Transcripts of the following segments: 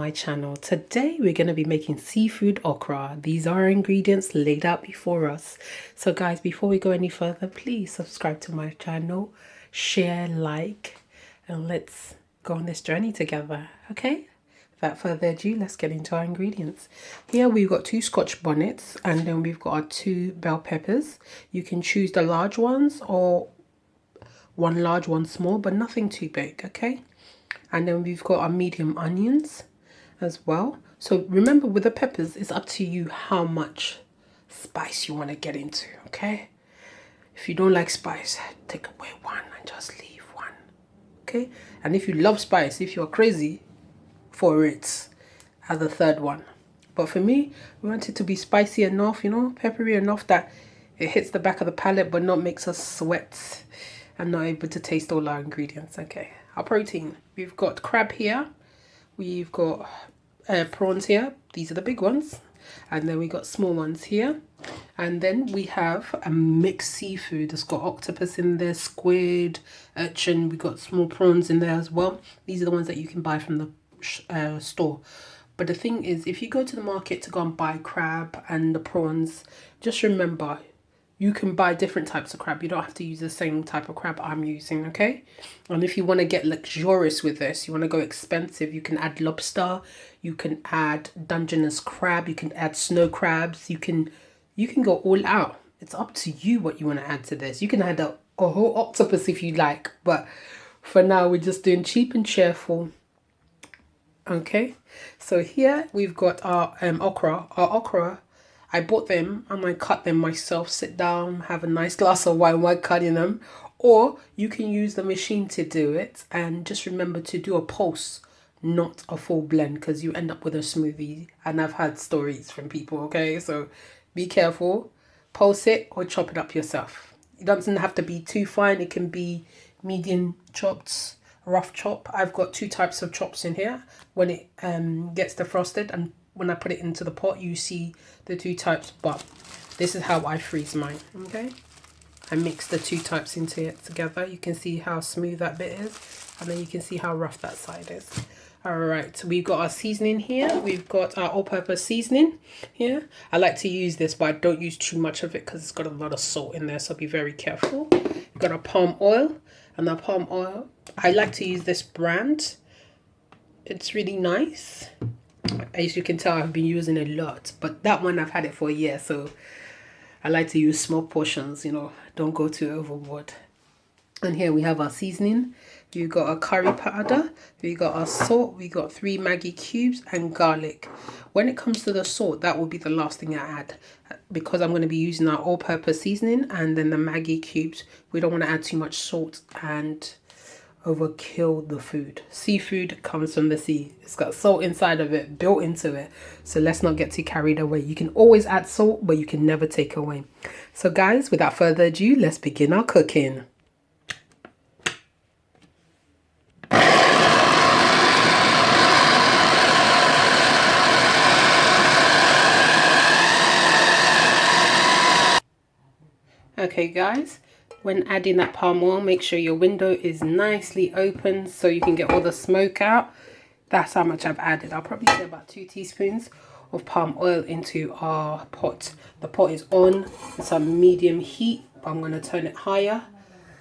my channel. Today we're going to be making seafood okra. These are our ingredients laid out before us. So guys, before we go any further, please subscribe to my channel, share, like, and let's go on this journey together. Okay, without further ado, let's get into our ingredients. Here we've got 2 Scotch bonnets, and then we've got our 2 bell peppers. You can choose the large ones or one large, one small, but nothing too big. Okay, and then we've got our medium onions as well. So remember, with the peppers, it's up to you how much spice you want to get into. Okay, if you don't like spice, take away one and just leave one. Okay, and if you love spice, if you're crazy for it, add the 3rd one. But for me, we want it to be spicy enough, you know, peppery enough that it hits the back of the palate but not makes us sweat and not able to taste all our ingredients. Okay, our protein, we've got crab here, we've got prawns here, these are the big ones, and then we got small ones here, and then we have a mixed seafood. It's got octopus in there, squid, urchin, we got small prawns in there as well. These are the ones that you can buy from the store. But the thing is, if you go to the market to go and buy crab and the prawns, just remember, you can buy different types of crab. You don't have to use the same type of crab I'm using, okay? And if you want to get luxurious with this, you want to go expensive, you can add lobster, you can add Dungeness crab, you can add snow crabs, you can go all out. It's up to you what you want to add to this. You can add a whole octopus if you like, but for now we're just doing cheap and cheerful. Okay, so here we've got our okra. Our okra, I bought them and I cut them myself. Sit down, have a nice glass of wine while cutting them, or you can use the machine to do it. And just remember to do a pulse, not a full blend, because you end up with a smoothie. And I've had stories from people. Okay, so be careful. Pulse it or chop it up yourself. It doesn't have to be too fine. It can be medium chopped, rough chop. I've got 2 types of chops in here. When it gets defrosted and when I put it into the pot, you see the 2 types, but this is how I freeze mine. Okay, I mix the 2 types into it together. You can see how smooth that bit is, and then you can see how rough that side is. All right, so we've got our seasoning here. We've got our all-purpose seasoning here. I like to use this, but I don't use too much of it because it's got a lot of salt in there, so be very careful. We've got our palm oil, and our palm oil, I like to use this brand. It's really nice. As you can tell, I've been using a lot, but that one I've had it for a year, so I like to use small portions, you know, don't go too overboard. And here we have our seasoning. We got our curry powder, we got our salt, we got 3 Maggi cubes and garlic. When it comes to the salt, that will be the last thing I add, because I'm going to be using our all-purpose seasoning and then the Maggi cubes. We don't want to add too much salt and overkill the food. Seafood comes from the sea. It's got salt inside of it, built into it. So let's not get too carried away. You can always add salt, but you can never take away. So guys, without further ado, let's begin our cooking. Okay guys, when adding that palm oil, make sure your window is nicely open so you can get all the smoke out. That's how much I've added. I'll probably say about 2 teaspoons of palm oil into our pot. The pot is on, it's on medium heat, but I'm going to turn it higher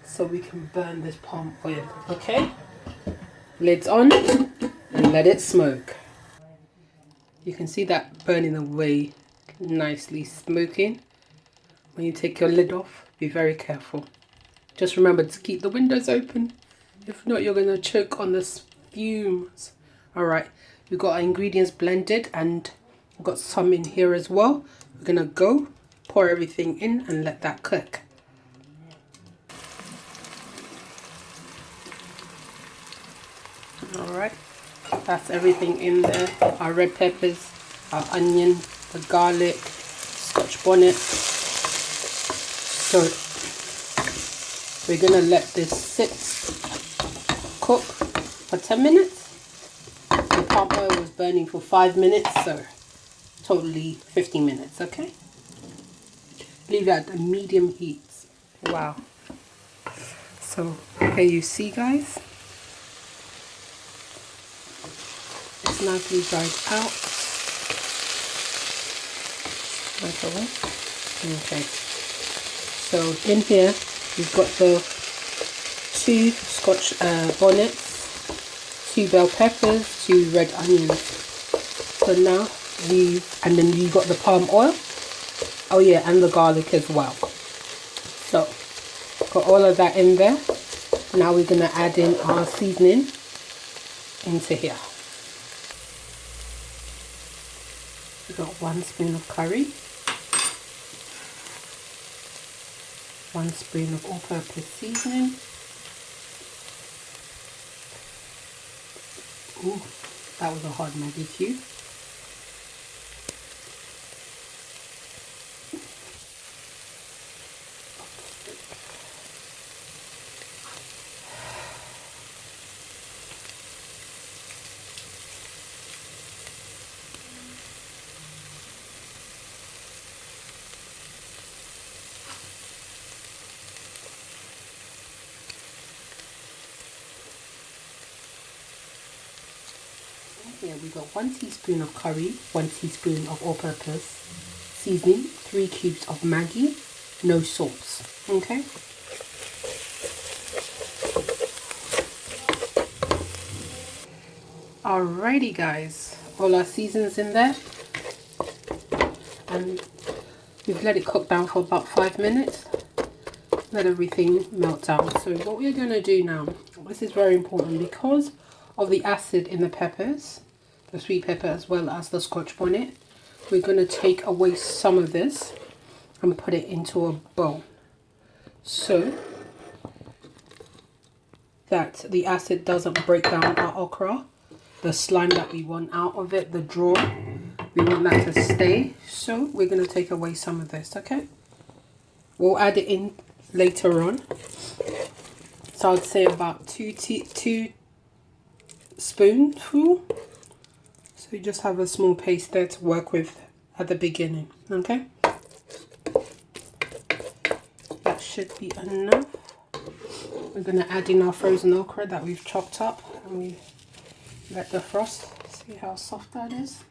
so we can burn this palm oil. Okay, lid's on and let it smoke. You can see that burning away, nicely smoking. When you take your lid off, be very careful. Just remember to keep the windows open. If not, you're going to choke on the fumes. All right, we've got our ingredients blended and we've got some in here as well. We're going to pour everything in and let that cook. All right, that's everything in there. Our red peppers, our onion, the garlic, Scotch bonnet. So we're going to let this sit, cook for 10 minutes. The palm oil was burning for 5 minutes, so totally 15 minutes, okay? Leave it at a medium heat. Wow. So here you see, guys, nicely dried out. Microwave. Okay. So in here we've got the 2 Scotch bonnets, 2 bell peppers, 2 red onions. So now and then you got the palm oil. Oh yeah, and the garlic as well. So got all of that in there. Now we're gonna add in our seasoning into here. We got 1 spoon of curry, 1 spoon of all-purpose seasoning. Ooh, that was a hard Maggi cube. Here we got 1 teaspoon of curry, 1 teaspoon of all-purpose seasoning, 3 cubes of Maggi, no salts. Okay. Alrighty guys, all our seasons in there, and we've let it cook down for about 5 minutes. Let everything melt down. So what we're going to do now, this is very important because of the acid in the peppers, the sweet pepper as well as the Scotch bonnet. We're going to take away some of this and put it into a bowl so that the acid doesn't break down our okra. The slime that we want out of it, the draw, we want that to stay. So we're going to take away some of this, okay? We'll add it in later on. So I'd say about 2 spoonful. So you just have a small paste there to work with at the beginning, okay? That should be enough. We're going to add in our frozen okra that we've chopped up, and we let the frost, see how soft that is.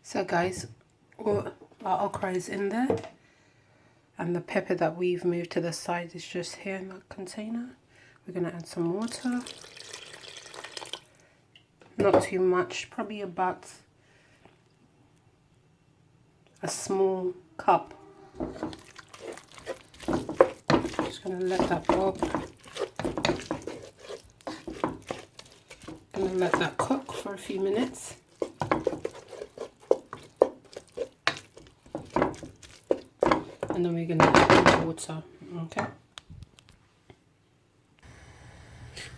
So guys, our okra is in there, and the pepper that we've moved to the side is just here in that container. We're going to add some water, not too much, probably about a small cup. Just going to let that boil. Going to let that cook for a few minutes. And then we're going to add the water, okay?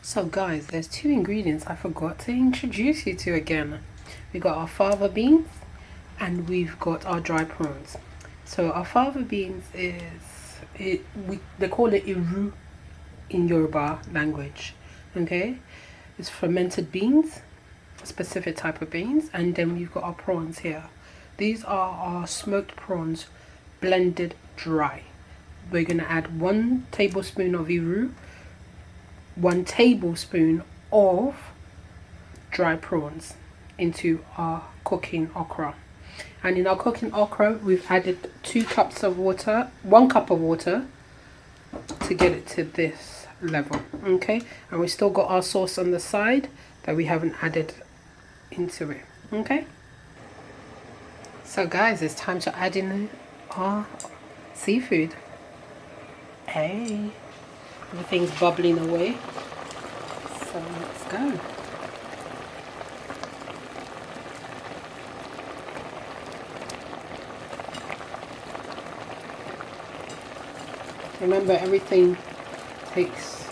So guys, there's 2 ingredients I forgot to introduce you to again. We got our fava beans and we've got our dry prawns. So our fava beans is, they call it iru in Yoruba language, okay? It's fermented beans, a specific type of beans. And then we've got our prawns here. These are our smoked prawns, blended dry. We're going to add 1 tablespoon of iru, 1 tablespoon of dry prawns into our cooking okra. And in our cooking okra, we've added 2 cups of water, 1 cup of water to get it to this level, okay? And we still got our sauce on the side that we haven't added into it, okay? So guys, it's time to add in our seafood. Hey, everything's bubbling away, so let's go. Remember, everything takes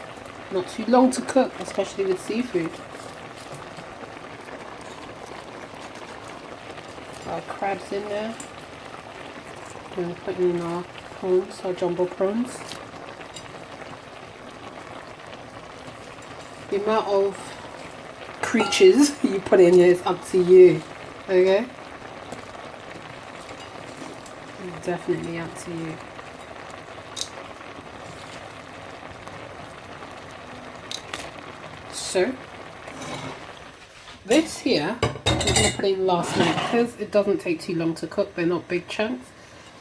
not too long to cook, especially with seafood. Our crabs in there. And putting in our prawns, our jumbo prawns. The amount of creatures you put in here is up to you. Okay? It's definitely up to you. So, this here, I'm going to put in last night because it doesn't take too long to cook. They're not big chunks.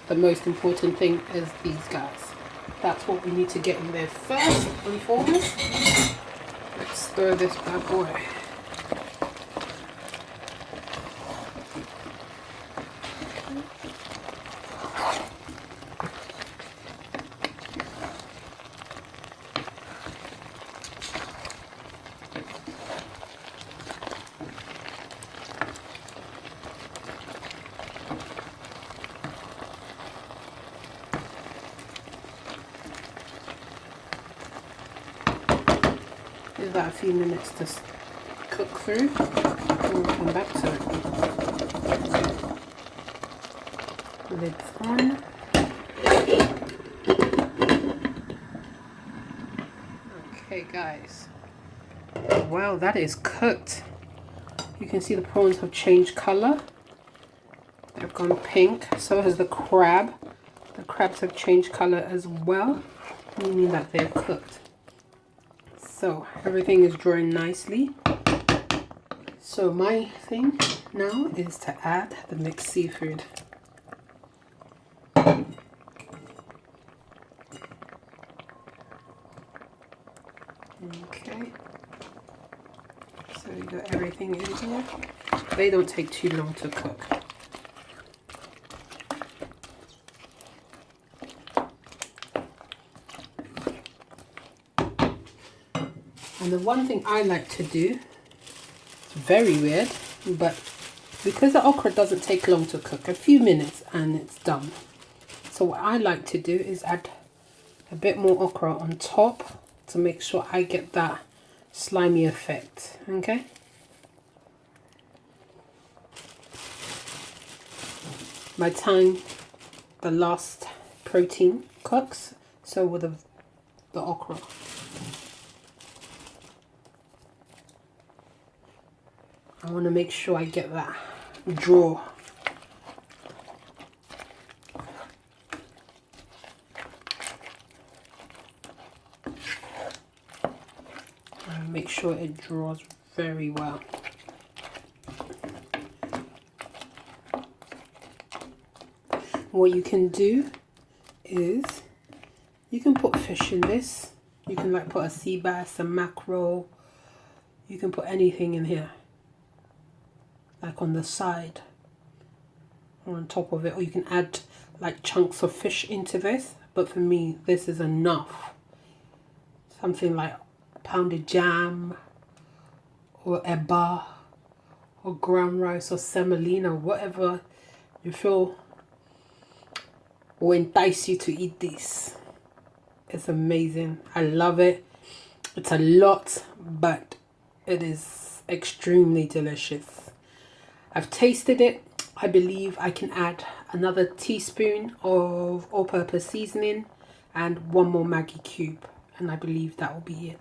The most important thing is these guys. That's what we need to get in there first and foremost. Let's stir this bad boy. Give that a few minutes to cook through, and we'll come back to it. Lids on. Okay guys, well, that is cooked. You can see the prawns have changed colour. They've gone pink. So has the crab. The crabs have changed colour as well, meaning that they're cooked. So everything is drying nicely. So my thing now is to add the mixed seafood. Okay. So we got everything in here. They don't take too long to cook. And the one thing I like to do, it's very weird, but because the okra doesn't take long to cook, a few minutes and it's done. So what I like to do is add a bit more okra on top to make sure I get that slimy effect, okay? By the time the last protein cooks, so will the okra. I want to make sure I get that draw. Make sure it draws very well. What you can do is you can put fish in this. You can like put a sea bass, a mackerel. You can put anything in here, like on the side or on top of it, or you can add like chunks of fish into this, but for me this is enough. Something like pounded jam or eba or ground rice or semolina, whatever you feel will entice you to eat this. It's amazing. I love it. It's a lot, but it is extremely delicious. I've tasted it. I believe I can add another teaspoon of all-purpose seasoning and one more Maggi cube, and I believe that will be it.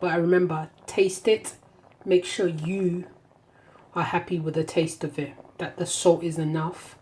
But I remember, taste it. Make sure you are happy with the taste of it, that the salt is enough.